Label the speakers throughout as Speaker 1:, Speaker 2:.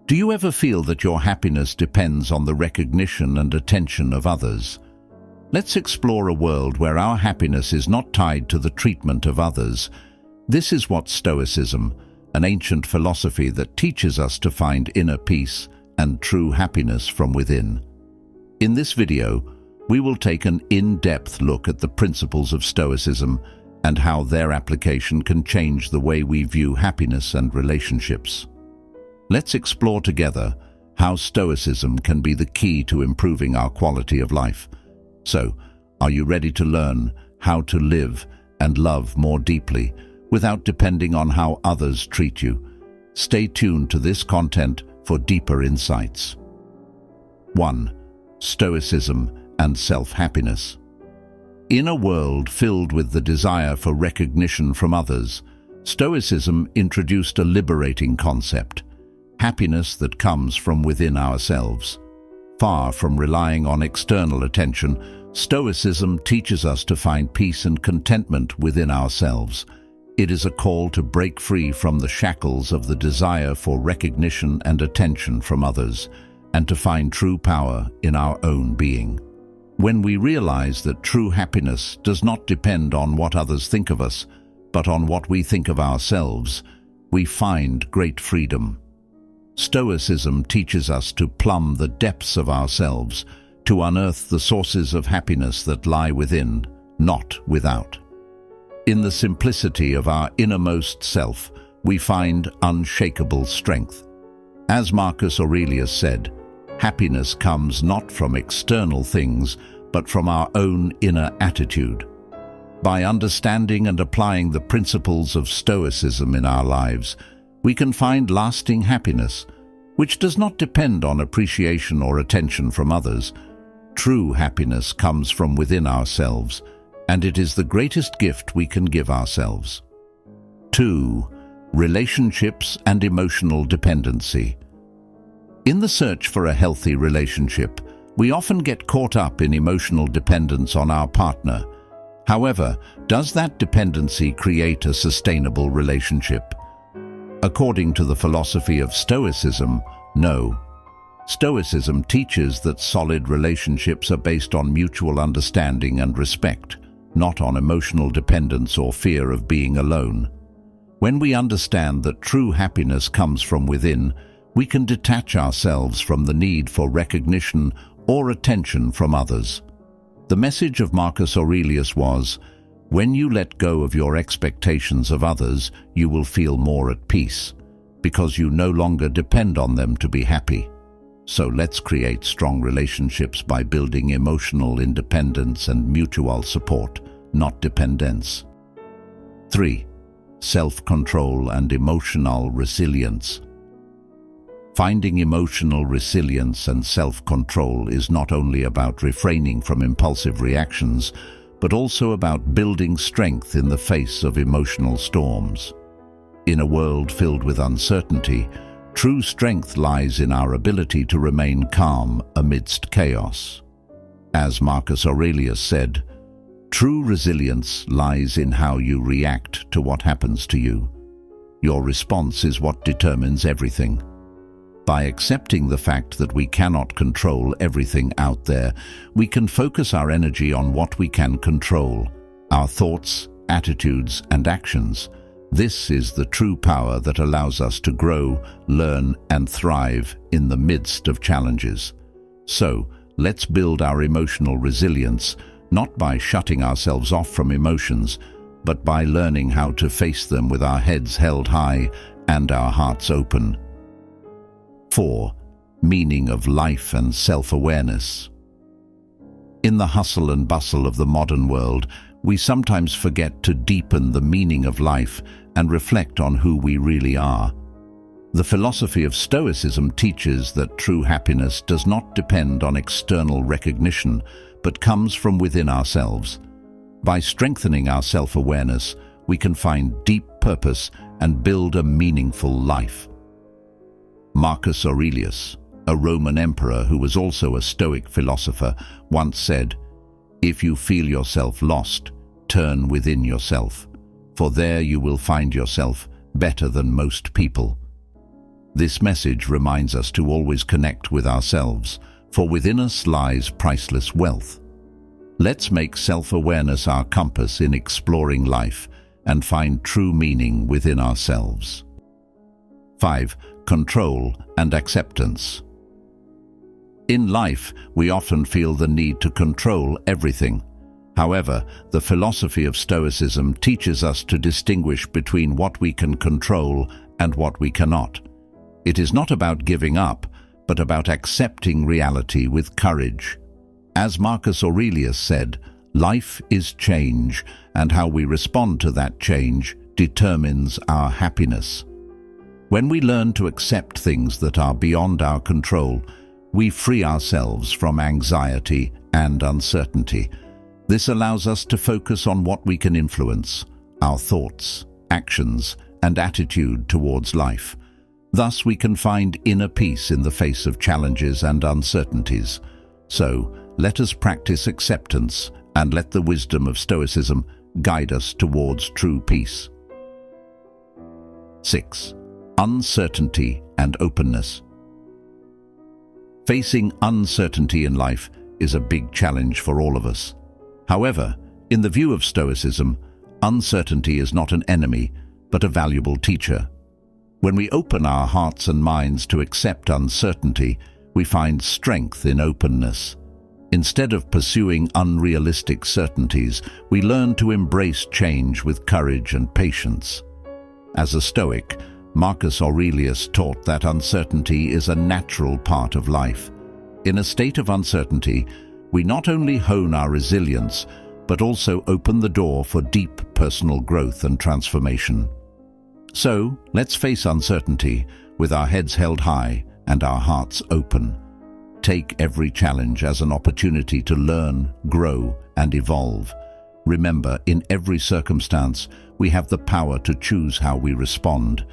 Speaker 1: Do you ever feel that your happiness depends on the recognition and attention of others? Let's explore a world where our happiness is not tied to the treatment of others. This is what Stoicism, an ancient philosophy that teaches us to find inner peace and true happiness from within. In this video, we will take an in-depth look at the principles of Stoicism and how their application can change the way we view happiness and relationships. Let's explore together how Stoicism can be the key to improving our quality of life. So, are you ready to learn how to live and love more deeply without depending on how others treat you? Stay tuned to this content for deeper insights. 1. Stoicism and self-happiness. In a world filled with the desire for recognition from others, Stoicism introduced a liberating concept: happiness that comes from within ourselves. Far from relying on external attention, Stoicism teaches us to find peace and contentment within ourselves. It is a call to break free from the shackles of the desire for recognition and attention from others, and to find true power in our own being. When we realize that true happiness does not depend on what others think of us, but on what we think of ourselves, we find great freedom. Stoicism teaches us to plumb the depths of ourselves, to unearth the sources of happiness that lie within, not without. In the simplicity of our innermost self, we find unshakable strength. As Marcus Aurelius said, happiness comes not from external things, but from our own inner attitude. By understanding and applying the principles of Stoicism in our lives, we can find lasting happiness, which does not depend on appreciation or attention from others. True happiness comes from within ourselves, and it is the greatest gift we can give ourselves. 2. Relationships and emotional dependency. In the search for a healthy relationship, we often get caught up in emotional dependence on our partner. However, does that dependency create a sustainable relationship? According to the philosophy of Stoicism, no. Stoicism teaches that solid relationships are based on mutual understanding and respect, not on emotional dependence or fear of being alone. When we understand that true happiness comes from within, we can detach ourselves from the need for recognition or attention from others. The message of Marcus Aurelius was, "When you let go of your expectations of others, you will feel more at peace, because you no longer depend on them to be happy." So let's create strong relationships by building emotional independence and mutual support, not dependence. 3. Self-control and emotional resilience. Finding emotional resilience and self-control is not only about refraining from impulsive reactions, but also about building strength in the face of emotional storms. In a world filled with uncertainty, true strength lies in our ability to remain calm amidst chaos. As Marcus Aurelius said, "True resilience lies in how you react to what happens to you. Your response is what determines everything." By accepting the fact that we cannot control everything out there, we can focus our energy on what we can control: our thoughts, attitudes, and actions. This is the true power that allows us to grow, learn, and thrive in the midst of challenges. So, let's build our emotional resilience, not by shutting ourselves off from emotions, but by learning how to face them with our heads held high and our hearts open. 4. Meaning of life and self-awareness. In the hustle and bustle of the modern world, we sometimes forget to deepen the meaning of life and reflect on who we really are. The philosophy of Stoicism teaches that true happiness does not depend on external recognition, but comes from within ourselves. By strengthening our self-awareness, we can find deep purpose and build a meaningful life. Marcus Aurelius, a Roman emperor who was also a Stoic philosopher, once said, "If you feel yourself lost, turn within yourself, for there you will find yourself better than most people." This message reminds us to always connect with ourselves, for within us lies priceless wealth. Let's make self-awareness our compass in exploring life and find true meaning within ourselves. 5. Control and acceptance. In life, we often feel the need to control everything. However, the philosophy of Stoicism teaches us to distinguish between what we can control and what we cannot. It is not about giving up, but about accepting reality with courage. As Marcus Aurelius said, life is change, and how we respond to that change determines our happiness. When we learn to accept things that are beyond our control, we free ourselves from anxiety and uncertainty. This allows us to focus on what we can influence, our thoughts, actions, and attitude towards life. Thus, we can find inner peace in the face of challenges and uncertainties. So, let us practice acceptance and let the wisdom of Stoicism guide us towards true peace. 6. Uncertainty and openness. Facing uncertainty in life is a big challenge for all of us. However, in the view of Stoicism, uncertainty is not an enemy, but a valuable teacher. When we open our hearts and minds to accept uncertainty, we find strength in openness. Instead of pursuing unrealistic certainties, we learn to embrace change with courage and patience. As a Stoic, Marcus Aurelius taught that uncertainty is a natural part of life. In a state of uncertainty, we not only hone our resilience, but also open the door for deep personal growth and transformation. So, let's face uncertainty with our heads held high and our hearts open. Take every challenge as an opportunity to learn, grow, and evolve. Remember, in every circumstance, we have the power to choose how we respond,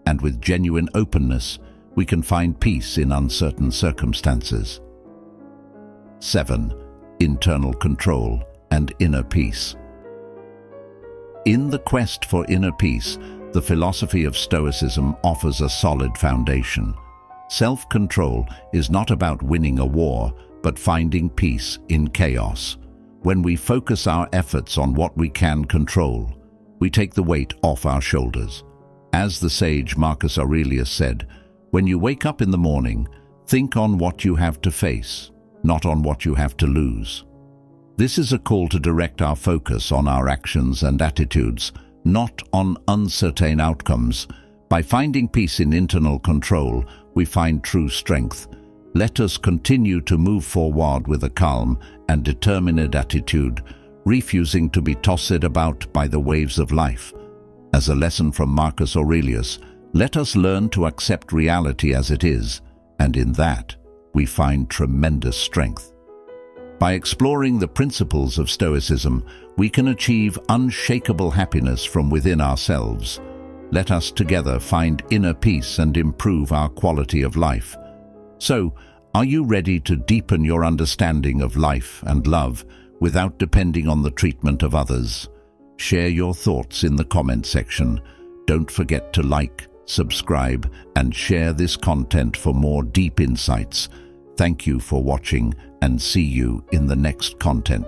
Speaker 1: and with genuine openness, we can find peace in uncertain circumstances. 7. Internal control and inner peace. In the quest for inner peace, the philosophy of Stoicism offers a solid foundation. Self-control is not about winning a war, but finding peace in chaos. When we focus our efforts on what we can control, we take the weight off our shoulders. As the sage Marcus Aurelius said, when you wake up in the morning, think on what you have to face, not on what you have to lose. This is a call to direct our focus on our actions and attitudes, not on uncertain outcomes. By finding peace in internal control, we find true strength. Let us continue to move forward with a calm and determined attitude, refusing to be tossed about by the waves of life. As a lesson from Marcus Aurelius, let us learn to accept reality as it is, and in that, we find tremendous strength. By exploring the principles of Stoicism, we can achieve unshakable happiness from within ourselves. Let us together find inner peace and improve our quality of life. So, are you ready to deepen your understanding of life and love without depending on the treatment of others? Share your thoughts in the comment section. Don't forget to like, subscribe, and share this content for more deep insights. Thank you for watching, and see you in the next content.